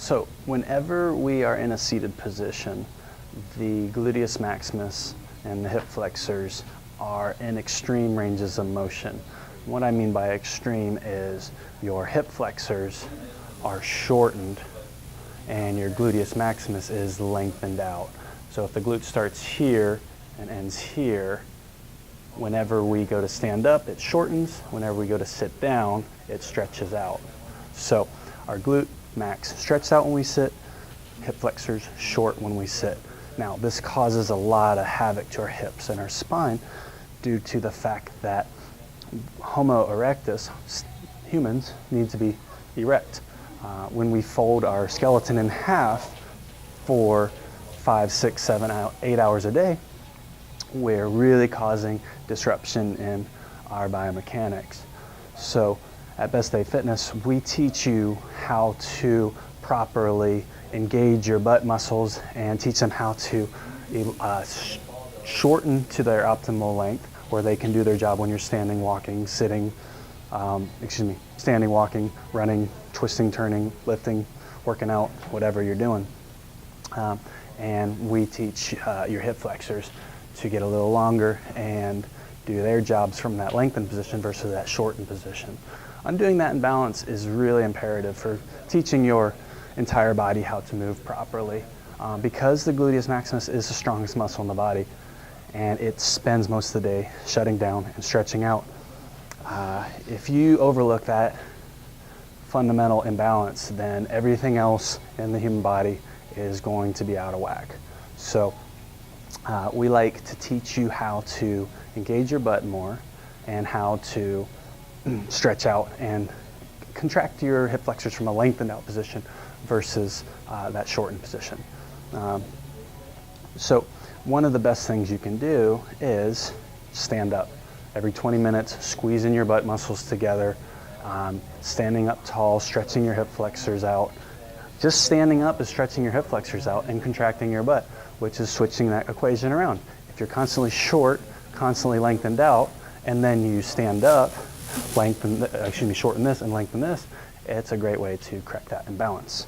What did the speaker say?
So whenever we are in a seated position, the gluteus maximus and the hip flexors are in extreme ranges of motion. What I mean by extreme is your hip flexors are shortened and your gluteus maximus is lengthened out. So if the glute starts here and ends here, whenever we go to stand up, it shortens. Whenever we go to sit down, it stretches out. So our glute max stretched out when we sit, hip flexors short when we sit. Now, this causes a lot of havoc to our hips and our spine due to the fact that Homo erectus, humans, need to be erect. When we fold our skeleton in half for 5, 6, 7, 8 hours a day, we're really causing disruption in our biomechanics. So at Best Day Fitness, we teach you how to properly engage your butt muscles and teach them how to shorten to their optimal length where they can do their job when you're standing, walking, sitting, standing, walking, running, twisting, turning, lifting, working out, whatever you're doing. And we teach your hip flexors to get a little longer and do their jobs from that lengthened position versus that shortened position. Undoing that imbalance is really imperative for teaching your entire body how to move properly. Because the gluteus maximus is the strongest muscle in the body and it spends most of the day shutting down and stretching out. If you overlook that fundamental imbalance, then everything else in the human body is going to be out of whack. So we like to teach you how to engage your butt more and how to stretch out and contract your hip flexors from a lengthened out position versus that shortened position. So one of the best things you can do is stand up. Every 20 minutes, squeezing your butt muscles together, standing up tall, stretching your hip flexors out. Just standing up is stretching your hip flexors out and contracting your butt, which is switching that equation around. If you're constantly short, constantly lengthened out, and then you stand up, shorten this and lengthen this, it's a great way to correct that imbalance.